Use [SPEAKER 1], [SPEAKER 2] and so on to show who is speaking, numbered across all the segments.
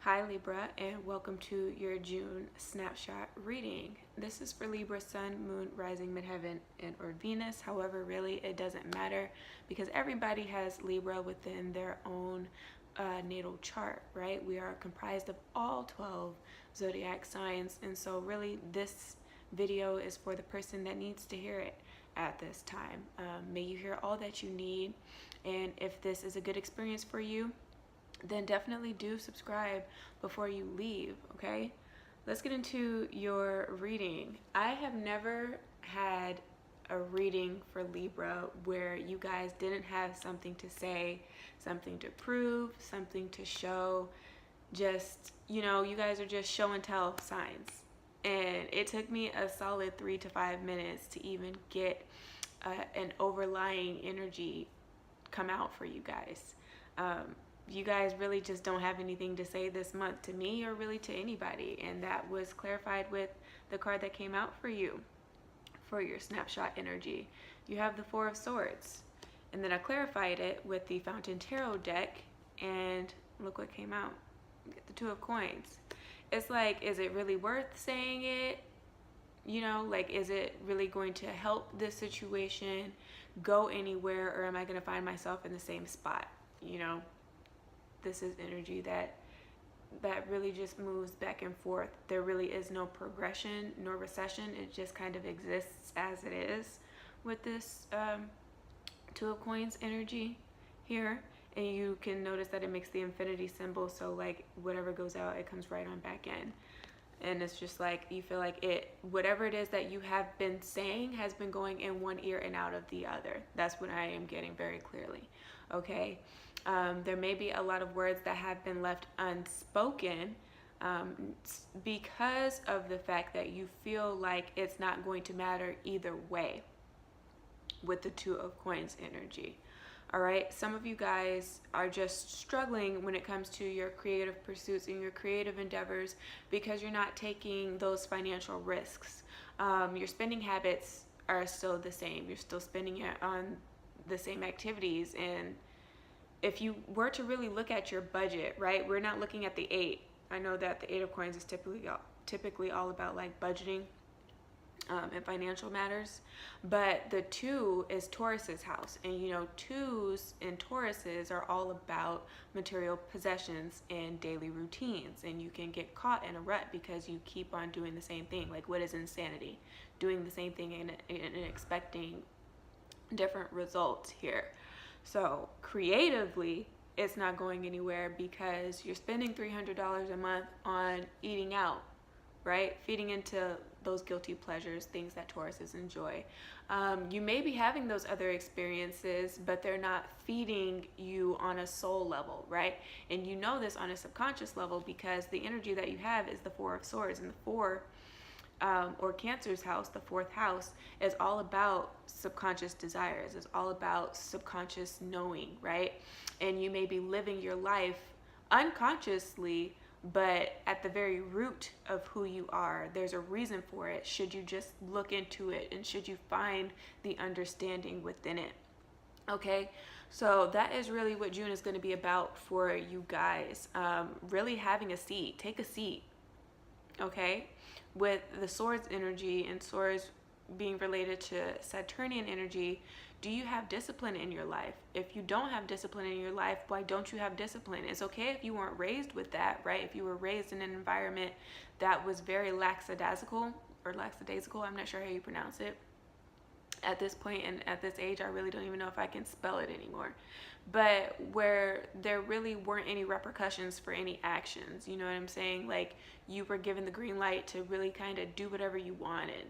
[SPEAKER 1] Hi Libra, and welcome to your June snapshot reading. This is for Libra, Sun, Moon, Rising, Midheaven, and or Venus. However, really it doesn't matter because everybody has Libra within their own natal chart, right? We are comprised of all 12 zodiac signs, and so really this video is for the person that needs to hear it at this time. May you hear all that you need, and if this is a good experience for you, then definitely do subscribe before you leave, okay? Let's get into your reading. I have never had a reading for Libra where you guys didn't have something to say, something to prove, something to show. Just, you guys are just show and tell signs. And it took me a solid 3 to 5 minutes to even get an overlying energy come out for you guys. You guys really just don't have anything to say this month to me or really to anybody, and that was clarified with the card that came out for you for your snapshot energy. You have the Four of Swords, and then I clarified it with the Fountain Tarot deck, and look what came out. You get the Two of Coins. It's like, is it really worth saying it? Is it really going to help this situation go anywhere, or am I going to find myself in the same spot? This is energy that really just moves back and forth. There really is no progression nor recession. It just kind of exists as it is with this Two of Coins energy here. And you can notice that it makes the infinity symbol, so like whatever goes out, it comes right on back in. And it's just like you feel like whatever it is that you have been saying has been going in one ear and out of the other. That's what I am getting very clearly. Okay. There may be a lot of words that have been left unspoken because of the fact that you feel like it's not going to matter either way with the Two of Coins energy. All right, some of you guys are just struggling when it comes to your creative pursuits and your creative endeavors because you're not taking those financial risks. Your spending habits are still the same. You're still spending it on the same activities. And if you were to really look at your budget, right, we're not looking at the 8. I know that the 8 of Coins is typically all about like budgeting and financial matters, but the 2 is Taurus's house, and 2s and Tauruses are all about material possessions and daily routines, and you can get caught in a rut because you keep on doing the same thing. Like, what is insanity? Doing the same thing and expecting different results here. So creatively, it's not going anywhere because you're spending $300 a month on eating out, right? Feeding into those guilty pleasures, things that Tauruses enjoy. You may be having those other experiences, but they're not feeding you on a soul level, right? And you know this on a subconscious level because the energy that you have is the Four of Swords, and the 4 or Cancer's house, the 4th house, is all about subconscious desires. It's all about subconscious knowing, right? And you may be living your life unconsciously, but at the very root of who you are, there's a reason for it. Should you just look into it, and should you find the understanding within it? Okay, so that is really what June is going to be about for you guys. Really having a seat. Take a seat. Okay, with the Swords energy and Swords being related to Saturnian energy, do you have discipline in your life? If you don't have discipline in your life, why don't you have discipline? It's okay if you weren't raised with that, right? If you were raised in an environment that was very lackadaisical, I'm not sure how you pronounce it. At this point and at this age, I really don't even know if I can spell it anymore. But where there really weren't any repercussions for any actions, you know what I'm saying? Like, you were given the green light to really kind of do whatever you wanted.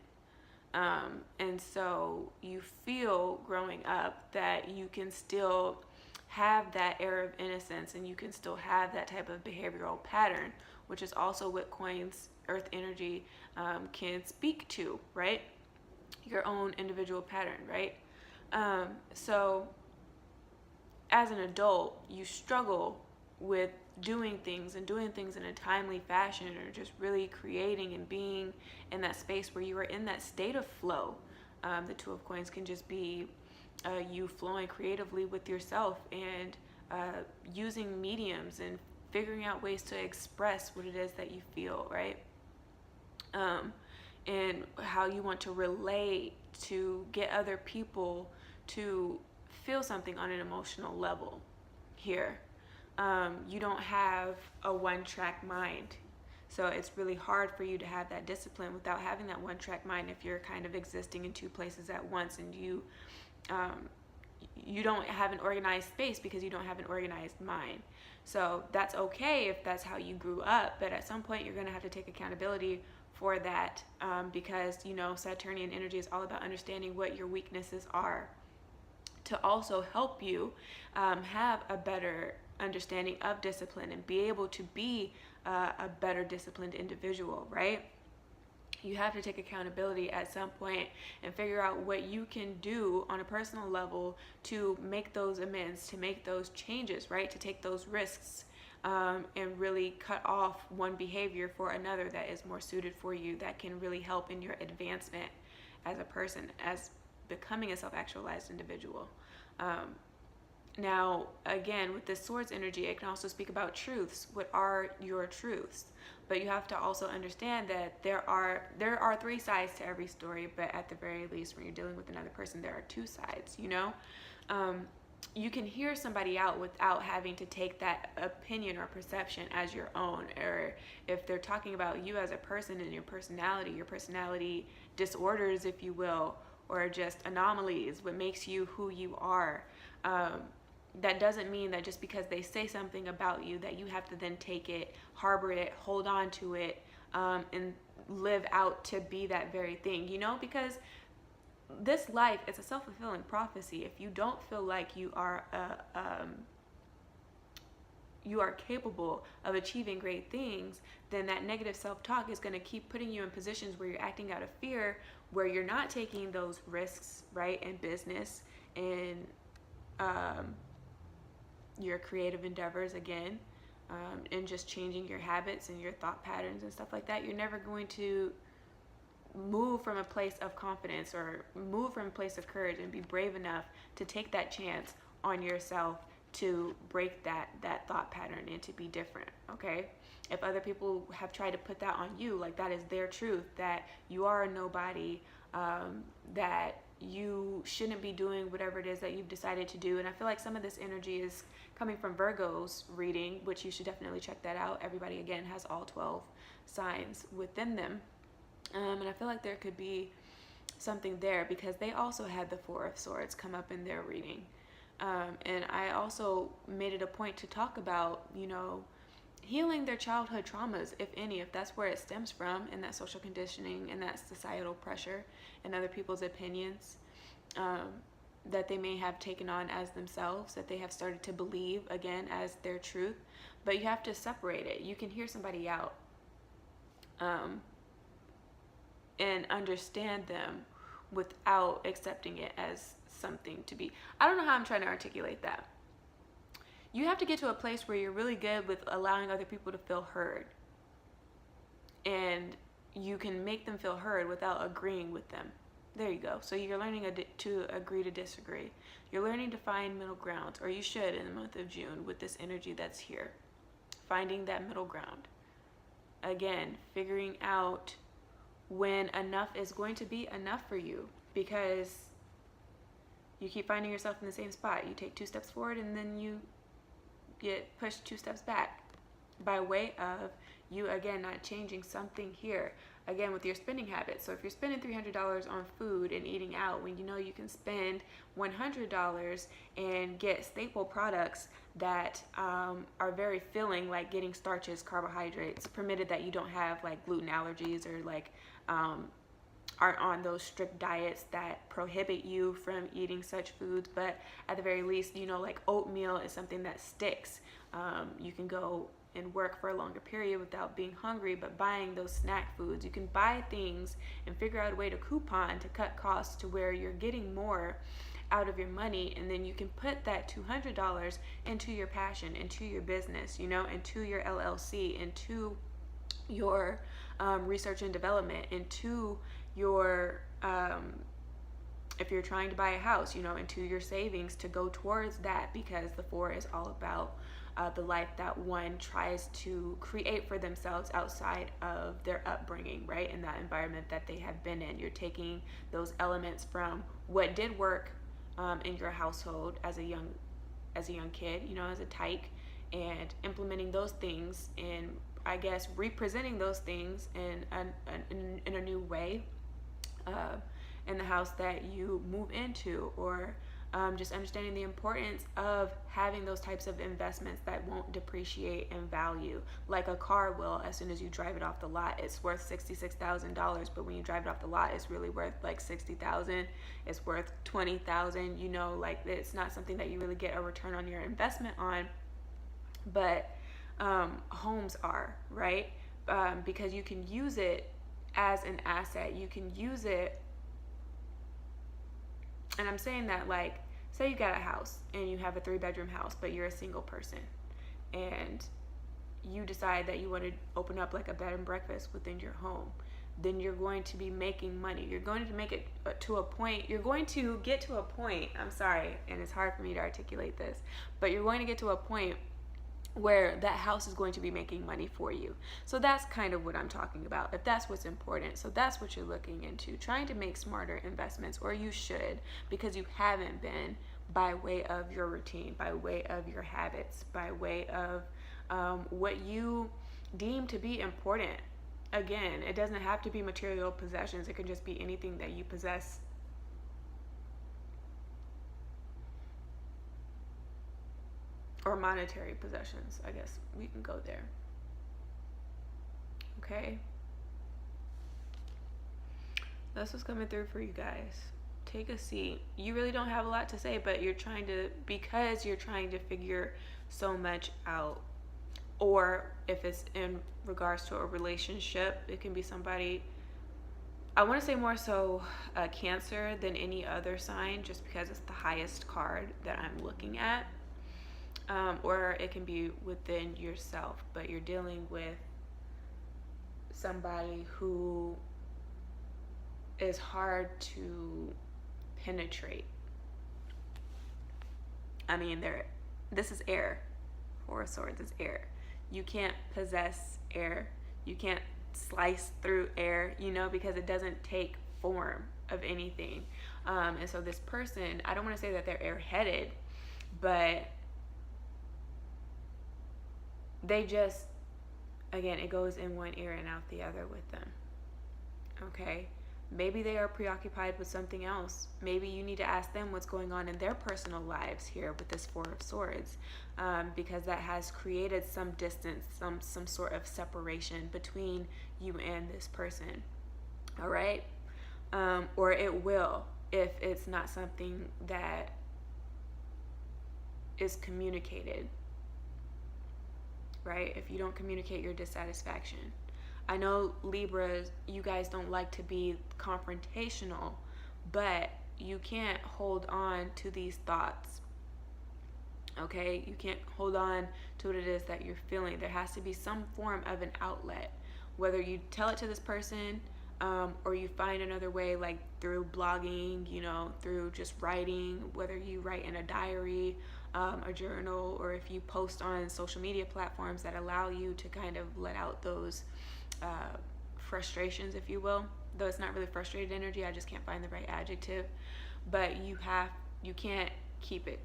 [SPEAKER 1] And so you feel growing up that you can still have that air of innocence, and you can still have that type of behavioral pattern, which is also what Coins, Earth energy, can speak to, right? Your own individual pattern, right? So as an adult, you struggle with doing things in a timely fashion, or just really creating and being in that space where you are in that state of flow. The Two of Coins can just be you flowing creatively with yourself and using mediums and figuring out ways to express what it is that you feel, right? And how you want to relate to get other people to feel something on an emotional level here. You don't have a one-track mind. So it's really hard for you to have that discipline without having that one-track mind if you're kind of existing in two places at once, and you don't have an organized space because you don't have an organized mind. So that's okay if that's how you grew up, but at some point you're going to have to take accountability for that, because, you know, Saturnian energy is all about understanding what your weaknesses are to also help you have a better understanding of discipline and be able to be a better disciplined individual, right? You have to take accountability at some point and figure out what you can do on a personal level to make those amends, to make those changes, right? To take those risks, and really cut off one behavior for another that is more suited for you, that can really help in your advancement as a person, as becoming a self-actualized individual. Now, again, with this swords energy, it can also speak about truths. What are your truths? But you have to also understand that there are three sides to every story, but at the very least, when you're dealing with another person, there are two sides, you know? You can hear somebody out without having to take that opinion or perception as your own, or if they're talking about you as a person and your personality disorders, if you will, or just anomalies, what makes you who you are. That doesn't mean that just because they say something about you that you have to then take it, harbor it, hold on to it, and live out to be that very thing, you know? Because this life is a self-fulfilling prophecy. If you don't feel like you are capable of achieving great things, then that negative self-talk is going to keep putting you in positions where you're acting out of fear, where you're not taking those risks, right, in business and your creative endeavors, again, and just changing your habits and your thought patterns and stuff like that. You're never going to move from a place of confidence or move from a place of courage and be brave enough to take that chance on yourself to break that thought pattern and to be different, okay? If other people have tried to put that on you, like, that is their truth, that you are a nobody, that you shouldn't be doing whatever it is that you've decided to do. And I feel like some of this energy is coming from Virgo's reading, which you should definitely check that out. Everybody, again, has all 12 signs within them. And I feel like there could be something there because they also had the Four of Swords come up in their reading. And I also made it a point to talk about, you know, healing their childhood traumas, if any, if that's where it stems from, and that social conditioning and that societal pressure and other people's opinions that they may have taken on as themselves, that they have started to believe, again, as their truth. But you have to separate it. You can hear somebody out and understand them without accepting it as something to be. I don't know how I'm trying to articulate that. You have to get to a place where you're really good with allowing other people to feel heard. And you can make them feel heard without agreeing with them. There you go. So you're learning to agree to disagree. You're learning to find middle ground, or you should in the month of June with this energy that's here. Finding that middle ground. Again, figuring out when enough is going to be enough for you, because you keep finding yourself in the same spot. You take 2 steps forward and then you get pushed 2 steps back by way of you, again, not changing something here. Again, with your spending habits. So if you're spending $300 on food and eating out when you know you can spend $100 and get staple products that are very filling, like getting starches, carbohydrates, permitted that you don't have like gluten allergies or like aren't on those strict diets that prohibit you from eating such foods. But at the very least, you know, like oatmeal is something that sticks. You can go and work for a longer period without being hungry, but buying those snack foods, you can buy things and figure out a way to coupon to cut costs to where you're getting more out of your money, and then you can put that $200 into your passion, into your business, you know, into your LLC, into your research and development, into your if you're trying to buy a house, you know, into your savings to go towards that, because the 4 is all about the life that one tries to create for themselves outside of their upbringing, right? In that environment that they have been in. You're taking those elements from what did work in your household as a young kid, you know, as a tyke, and implementing those things, and I guess representing those things in a new way in the house that you move into, or just understanding the importance of having those types of investments that won't depreciate in value, like a car will. As soon as you drive it off the lot, it's worth $66,000, but when you drive it off the lot, it's really worth like $60,000. It's worth $20,000. You know, like it's not something that you really get a return on your investment on, but homes are, right? Because you can use it as an asset. You can use it. And I'm saying that, like, say you got a house and you have a 3-bedroom house, but you're a single person, and you decide that you want to open up like a bed and breakfast within your home. Then you're going to be making money. You're going to make it to a point. You're going to get to a point. I'm sorry, and it's hard for me to articulate this, but you're going to get to a point where that house is going to be making money for you. So that's kind of what I'm talking about, if that's what's important. So that's what you're looking into, trying to make smarter investments, or you should, because you haven't been, by way of your routine, by way of your habits, by way of what you deem to be important. Again, it doesn't have to be material possessions. It can just be anything that you possess. Or monetary possessions, I guess we can go there. Okay, that's what's coming through for you guys. Take a seat. You really don't have a lot to say, but because you're trying to figure so much out. Or if it's in regards to a relationship, it can be somebody, I want to say more so Cancer than any other sign, just because it's the highest card that I'm looking at. Or it can be within yourself, but you're dealing with somebody who is hard to penetrate. I mean, this is air. 4 of Swords is air. You can't possess air. You can't slice through air, you know, because it doesn't take form of anything. And so this person, I don't want to say that they're airheaded, but they just, again, it goes in one ear and out the other with them. Okay? Maybe they are preoccupied with something else. Maybe you need to ask them what's going on in their personal lives here with this 4 of Swords, because that has created some distance, some sort of separation between you and this person. All right? Or it will, if it's not something that is communicated. Right? If you don't communicate your dissatisfaction. I know Libras, you guys don't like to be confrontational, but you can't hold on to these thoughts. Okay? You can't hold on to what it is that you're feeling. There has to be some form of an outlet. Whether you tell it to this person, or you find another way, like through blogging, you know, through just writing, whether you write in a diary, a journal, or if you post on social media platforms that allow you to kind of let out those frustrations, if you will. Though it's not really frustrated energy, I just can't find the right adjective. But you can't keep it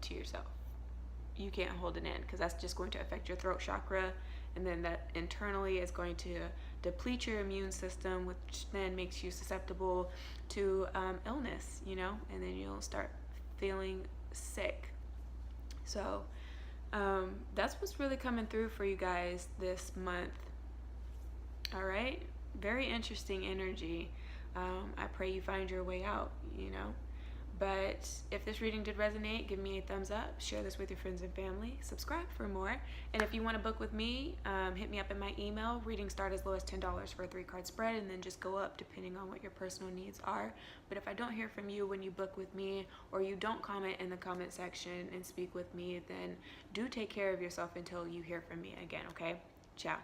[SPEAKER 1] to yourself. You can't hold it in, because that's just going to affect your throat chakra, and then that internally is going to deplete your immune system, which then makes you susceptible to illness, you know, and then you'll start feeling sick. So that's what's really coming through for you guys this month. All right, very interesting energy. I pray you find your way out, you know. But if this reading did resonate, give me a thumbs up, share this with your friends and family, subscribe for more. And if you want to book with me, hit me up in my email. Readings start as low as $10 for a 3-card spread, and then just go up depending on what your personal needs are. But if I don't hear from you when you book with me, or you don't comment in the comment section and speak with me, then do take care of yourself until you hear from me again, okay? Ciao.